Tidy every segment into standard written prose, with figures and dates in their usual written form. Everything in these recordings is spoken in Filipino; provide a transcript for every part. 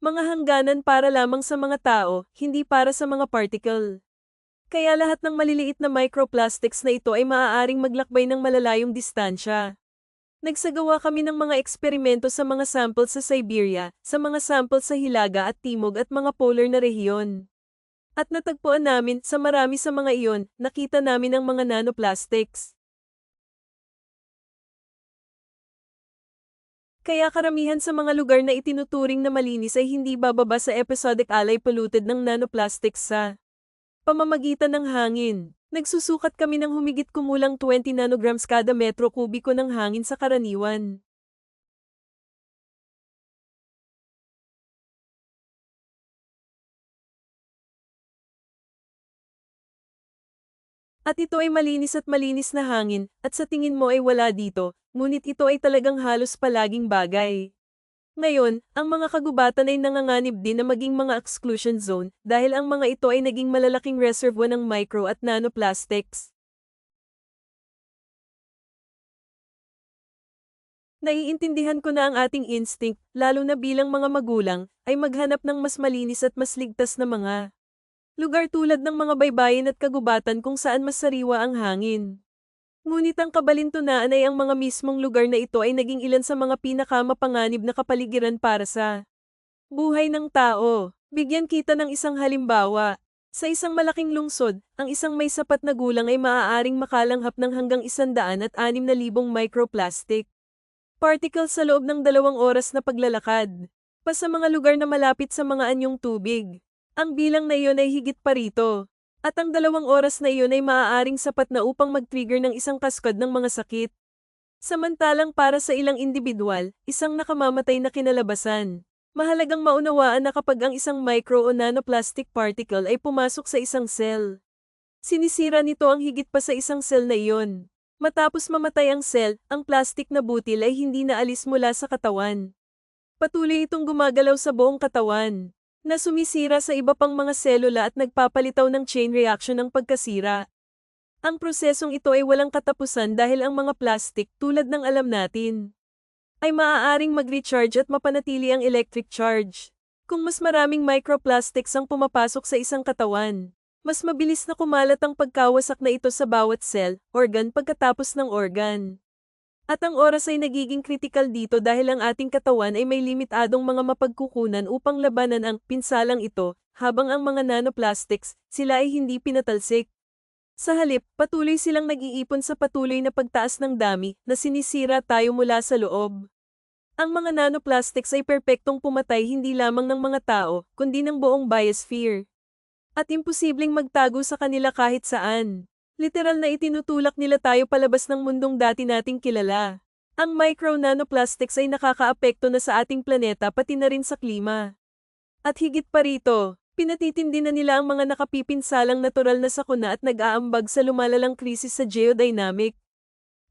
Mga hangganan para lamang sa mga tao, hindi para sa mga particle. Kaya lahat ng maliliit na microplastics na ito ay maaaring maglakbay ng malalayong distansya. Nagsagawa kami ng mga eksperimento sa mga samples sa Siberia, sa mga samples sa Hilaga at Timog at mga polar na rehiyon. At natagpuan namin, sa marami sa mga iyon, nakita namin ang mga nanoplastics. Kaya karamihan sa mga lugar na itinuturing na malinis ay hindi bababa sa episodic alloy polluted ng nanoplastics sa pamamagitan ng hangin. Nagsusukat kami ng humigit kumulang 20 nanograms kada metro kubiko ng hangin sa karaniwan. At ito ay malinis na hangin, at sa tingin mo ay wala dito, ngunit ito ay talagang halos palaging bagay. Ngayon, ang mga kagubatan ay nanganganib din na maging mga exclusion zone dahil ang mga ito ay naging malalaking reservoir ng micro at nanoplastics. Naiintindihan ko na ang ating instinct, lalo na bilang mga magulang, ay maghanap ng mas malinis at mas ligtas na mga lugar tulad ng mga baybayin at kagubatan kung saan mas sariwa ang hangin. Ngunit ang kabalintunaan ay ang mga mismong lugar na ito ay naging ilan sa mga pinakamapanganib na kapaligiran para sa buhay ng tao. Bigyan kita ng isang halimbawa. Sa isang malaking lungsod, ang isang may sapat na gulang ay maaaring makalanghap ng hanggang 106,000 microplastic particles sa loob ng 2 oras na paglalakad. Pa sa mga lugar na malapit sa mga anyong tubig. Ang bilang na iyon ay higit pa rito. At ang 2 oras na iyon ay maaaring sapat na upang mag-trigger ng isang kaskad ng mga sakit. Samantalang para sa ilang individual, isang nakamamatay na kinalabasan. Mahalagang maunawaan na kapag ang isang micro o nanoplastic particle ay pumasok sa isang cell, sinisira nito ang higit pa sa isang cell na iyon. Matapos mamatay ang cell, ang plastic na butil ay hindi naalis mula sa katawan. Patuloy itong gumagalaw sa buong katawan, na sumisira sa iba pang mga selula at nagpapalitaw ng chain reaction ng pagkasira. Ang prosesong ito ay walang katapusan dahil ang mga plastic, tulad ng alam natin, ay maaaring mag-recharge at mapanatili ang electric charge. Kung mas maraming microplastics ang pumapasok sa isang katawan, mas mabilis na kumalat ang pagkawasak na ito sa bawat cell, organ pagkatapos ng organ. At ang oras ay nagiging kritikal dito dahil ang ating katawan ay may limitadong mga mapagkukunan upang labanan ang pinsalang ito, habang ang mga nanoplastics, sila ay hindi pinatalsik. Sa halip, patuloy silang nag-iipon sa patuloy na pagtaas ng dami na sinisira tayo mula sa loob. Ang mga nanoplastics ay perpektong pumatay hindi lamang ng mga tao, kundi ng buong biosphere. At imposibleng magtago sa kanila kahit saan. Literal na itinutulak nila tayo palabas ng mundong dati nating kilala. Ang micro-nanoplastics ay nakakaapekto na sa ating planeta pati na rin sa klima. At higit pa rito, pinatitindi na nila ang mga nakapipinsalang natural na sakuna at nag-aambag sa lumalalang krisis sa geodynamic,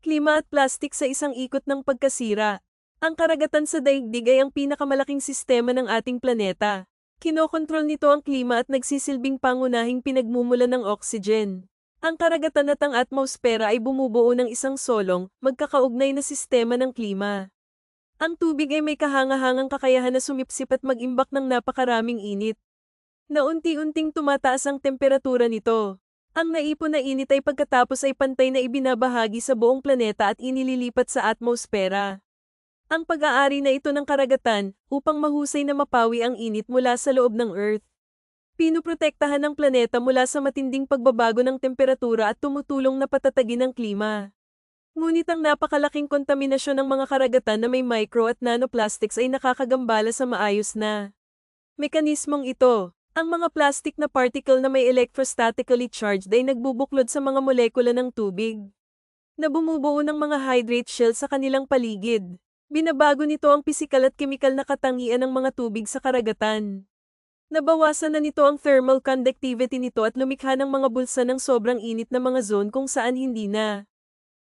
klima at plastic sa isang ikot ng pagkasira. Ang karagatan sa daigdig ay ang pinakamalaking sistema ng ating planeta. Kinokontrol nito ang klima at nagsisilbing pangunahing pinagmumulan ng oxygen. Ang karagatan at ang atmosfera ay bumubuo ng isang solong, magkakaugnay na sistema ng klima. Ang tubig ay may kahangahangang kakayahan na sumipsip at mag-imbak ng napakaraming init, na unti-unting tumataas ang temperatura nito. Ang naipon na init ay pagkatapos ay pantay na ibinabahagi sa buong planeta at inililipat sa atmosfera. Ang pag-aari na ito ng karagatan, upang mahusay na mapawi ang init mula sa loob ng Earth. Pinuprotektahan ng planeta mula sa matinding pagbabago ng temperatura at tumutulong na patatagin ang klima. Ngunit ang napakalaking kontaminasyon ng mga karagatan na may micro at nanoplastics ay nakakagambala sa maayos na mekanismong ito. Ang mga plastic na particle na may electrostatically charged ay nagbubuklod sa mga molekula ng tubig, na bumubuo ng mga hydrate shell sa kanilang paligid. Binabago nito ang pisikal at kemikal na katangian ng mga tubig sa karagatan. Nabawasan na nito ang thermal conductivity nito at lumikha ng mga bulsa ng sobrang init na mga zone kung saan hindi na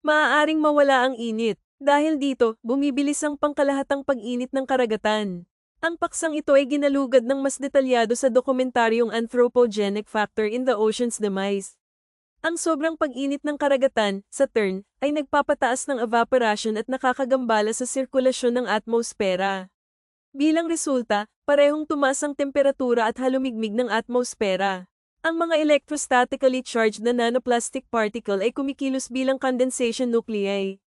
maaaring mawala ang init. Dahil dito, bumibilis ang pangkalahatang pag-init ng karagatan. Ang paksang ito ay ginalugad ng mas detalyado sa dokumentaryong Anthropogenic Factor in the Ocean's Demise. Ang sobrang pag-init ng karagatan, sa turn, ay nagpapataas ng evaporation at nakakagambala sa sirkulasyon ng atmosfera. Bilang resulta, parehong tumaas ang temperatura at halumigmig ng atmosfera. Ang mga electrostatically charged na nanoplastic particle ay kumikilos bilang condensation nuclei,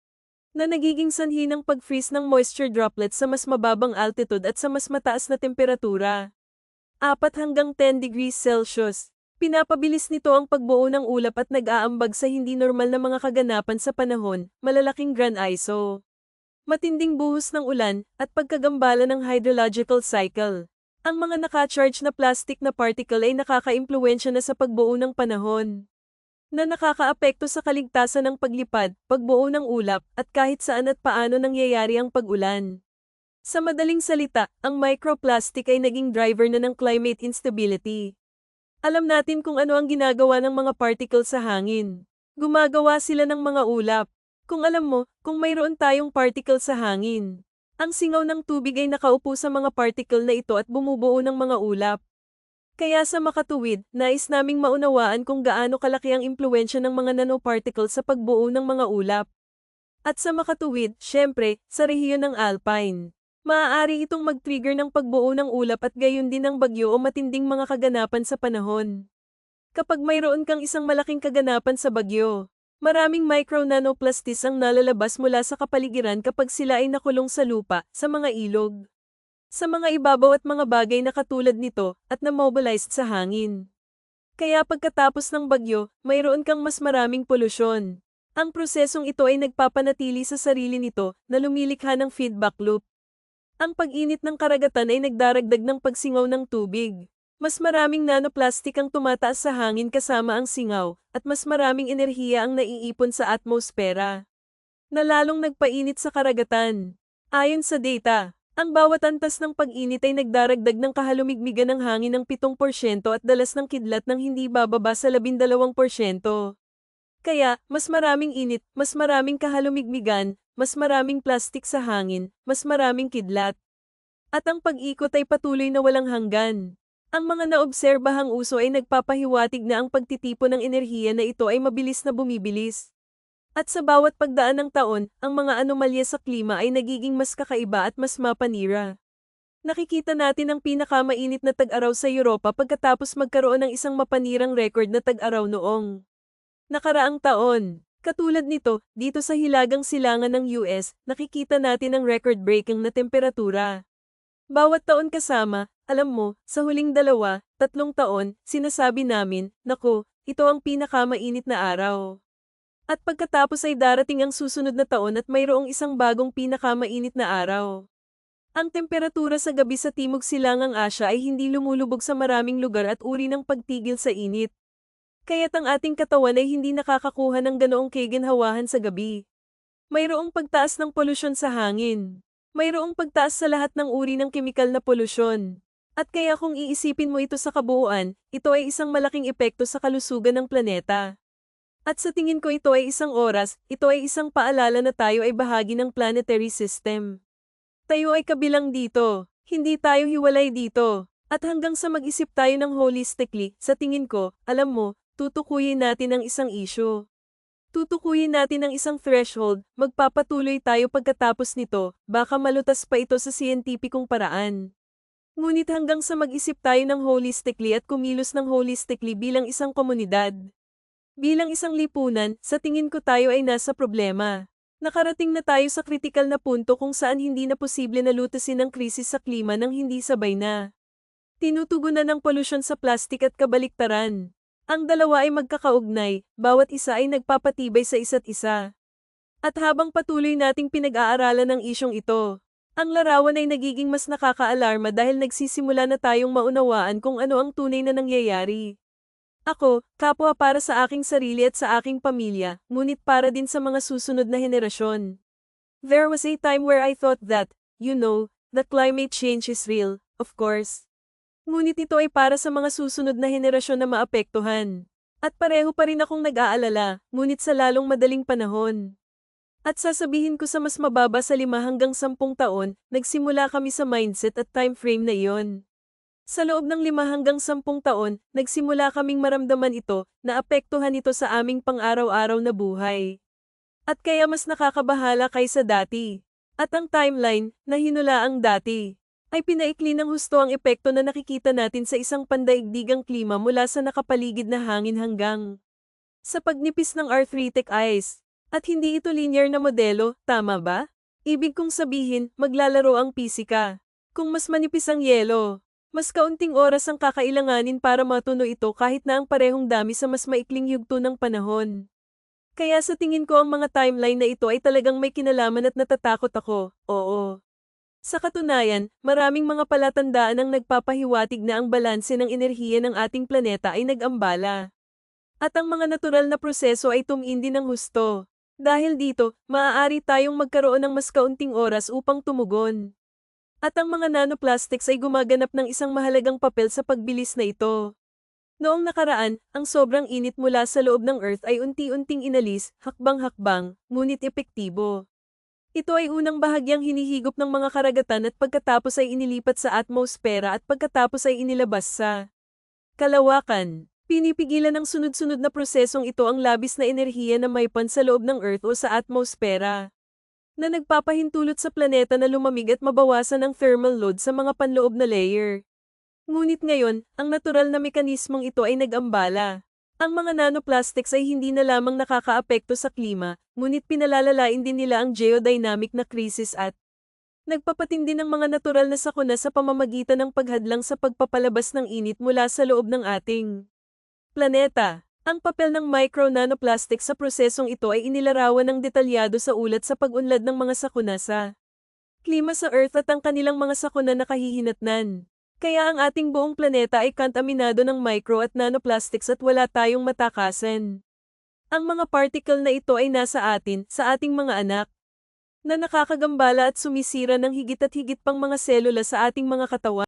na nagiging sanhi ng pag-freeze ng moisture droplets sa mas mababang altitude at sa mas mataas na temperatura. 4 hanggang 10 degrees Celsius. Pinapabilis nito ang pagbuo ng ulap at nag-aambag sa hindi normal na mga kaganapan sa panahon, malalaking grand ISO, matinding buhos ng ulan, at pagkagambala ng hydrological cycle. Ang mga naka-charge na plastic na particle ay nakaka-impluwensya na sa pagbuo ng panahon, na nakakaapekto sa kaligtasan ng paglipad, pagbuo ng ulap, at kahit saan at paano nangyayari ang pag-ulan. Sa madaling salita, ang microplastic ay naging driver na ng climate instability. Alam natin kung ano ang ginagawa ng mga particle sa hangin. Gumagawa sila ng mga ulap. Kung alam mo, kung mayroon tayong particle sa hangin, ang singaw ng tubig ay nakaupo sa mga particle na ito at bumubuo ng mga ulap. Kaya sa makatuwid, nais naming maunawaan kung gaano kalaki ang impluwensya ng mga nanoparticle sa pagbuo ng mga ulap. At sa makatuwid, syempre, sa rehiyon ng Alpine, maaari itong mag-trigger ng pagbuo ng ulap at gayon din ng bagyo o matinding mga kaganapan sa panahon. Kapag mayroon kang isang malaking kaganapan sa bagyo, maraming micro-nanoplastis ang nalalabas mula sa kapaligiran kapag sila ay nakulong sa lupa, sa mga ilog, sa mga ibabaw at mga bagay na katulad nito, at na-mobilized sa hangin. Kaya pagkatapos ng bagyo, mayroon kang mas maraming polusyon. Ang prosesong ito ay nagpapanatili sa sarili nito na lumilikha ng feedback loop. Ang pag-init ng karagatan ay nagdaragdag ng pagsingaw ng tubig. Mas maraming nanoplastic ang tumataas sa hangin kasama ang singaw, at mas maraming enerhiya ang naiipon sa atmosfera, na lalong nagpainit sa karagatan. Ayon sa data, ang bawat antas ng pag-init ay nagdaragdag ng kahalumigmigan ng hangin ng 7% at dalas ng kidlat ng hindi bababa sa 12%. Kaya, mas maraming init, mas maraming kahalumigmigan, mas maraming plastik sa hangin, mas maraming kidlat. At ang pag-ikot ay patuloy na walang hanggan. Ang mga naobserbahang uso ay nagpapahiwatig na ang pagtitipon ng enerhiya na ito ay mabilis na bumibilis. At sa bawat pagdaan ng taon, ang mga anomalya sa klima ay nagiging mas kakaiba at mas mapanira. Nakikita natin ang pinakamainit na tag-araw sa Europa pagkatapos magkaroon ng isang mapanirang record na tag-araw noong nakaraang taon. Katulad nito, dito sa hilagang silangan ng US, nakikita natin ang record-breaking na temperatura. Bawat taon kasama, alam mo, sa huling 2, 3 taon, sinasabi namin, naku, ito ang pinakamainit na araw. At pagkatapos ay darating ang susunod na taon at mayroong isang bagong pinakamainit na araw. Ang temperatura sa gabi sa Timog Silangang Asya ay hindi lumulubog sa maraming lugar at uri ng pagtigil sa init. Kaya't ang ating katawan ay hindi nakakakuha ng ganoong kaginhawahan sa gabi. Mayroong pagtaas ng polusyon sa hangin. Mayroong pagtaas sa lahat ng uri ng kemikal na polusyon. At kaya kung iisipin mo ito sa kabuuan, ito ay isang malaking epekto sa kalusugan ng planeta. At sa tingin ko ito ay isang oras, ito ay isang paalala na tayo ay bahagi ng planetary system. Tayo ay kabilang dito. Hindi tayo hiwalay dito. At hanggang sa mag-isip tayo ng holistically, sa tingin ko, alam mo, tutukuyin natin ang isang issue. Tutukuyin natin ang isang threshold, magpapatuloy tayo pagkatapos nito, baka malutas pa ito sa siyentipikong paraan. Ngunit hanggang sa mag-isip tayo ng holistically at kumilos ng holistically bilang isang komunidad. Bilang isang lipunan, sa tingin ko tayo ay nasa problema. Nakarating na tayo sa kritikal na punto kung saan hindi na posible na lutasin ang krisis sa klima nang hindi sabay na tinutugunan ng polusyon sa plastik at kabaliktaran. Ang dalawa ay magkakaugnay, bawat isa ay nagpapatibay sa isa't isa. At habang patuloy nating pinag-aaralan ang isyong ito, ang larawan ay nagiging mas nakakaalarma dahil nagsisimula na tayong maunawaan kung ano ang tunay na nangyayari. Ako, kapwa para sa aking sarili at sa aking pamilya, ngunit para din sa mga susunod na henerasyon. There was a time where I thought that, that climate change is real, of course. Ngunit ito ay para sa mga susunod na henerasyon na maapektuhan. At pareho pa rin akong nag-aalala, ngunit sa lalong madaling panahon. At sasabihin ko sa mas mababa sa 5 hanggang 10 taon, nagsimula kami sa mindset at time frame na iyon. Sa loob ng 5 hanggang 10 taon, nagsimula kaming maramdaman ito, na apektuhan ito sa aming pang-araw-araw na buhay. At kaya mas nakakabahala kaysa dati. At ang timeline, na hinulaang dati. ay pinaikli ng husto ang epekto na nakikita natin sa isang pandaigdigang klima mula sa nakapaligid na hangin hanggang sa pagnipis ng arthritic ice. At hindi ito linear na modelo, tama ba? Ibig kong sabihin, maglalaro ang pisika. Kung mas manipis ang yelo, mas kaunting oras ang kakailanganin para matuno ito kahit na ang parehong dami sa mas maikling yugto ng panahon. Kaya sa tingin ko ang mga timeline na ito ay talagang may kinalaman at natatakot ako, oo. Sa katunayan, maraming mga palatandaan ang nagpapahiwatig na ang balanse ng enerhiya ng ating planeta ay nag-ambala. At ang mga natural na proseso ay tumindi ng husto. Dahil dito, maaari tayong magkaroon ng mas kaunting oras upang tumugon. At ang mga nanoplastics ay gumaganap ng isang mahalagang papel sa pagbilis na ito. Noong nakaraan, ang sobrang init mula sa loob ng Earth ay unti-unting inalis, hakbang-hakbang, ngunit epektibo. Ito ay unang bahagyang hinihigop ng mga karagatan at pagkatapos ay inilipat sa atmosfera at pagkatapos ay inilabas sa kalawakan. Pinipigilan ng sunod-sunod na prosesong ito ang labis na enerhiya na may pan sa loob ng Earth o sa atmosfera, na nagpapahintulot sa planeta na lumamig at mabawasan ang thermal load sa mga panloob na layer. Ngunit ngayon, ang natural na mekanismong ito ay nag-ambala. Ang mga nanoplastics ay hindi na lamang nakakaapekto sa klima, ngunit pinalalalain din nila ang geodynamic na krisis at nagpapatindi ng mga natural na sakuna sa pamamagitan ng paghadlang sa pagpapalabas ng init mula sa loob ng ating planeta. Ang papel ng micro-nanoplastics sa prosesong ito ay inilarawan ng detalyado sa ulat sa pag-unlad ng mga sakuna sa klima sa Earth at ang kanilang mga sakuna na kahihinatnan. Kaya ang ating buong planeta ay kontaminado ng micro at nanoplastics at wala tayong matakasan. Ang mga particle na ito ay nasa atin, sa ating mga anak, na nakakagambala at sumisira ng higit at higit pang mga selula sa ating mga katawan.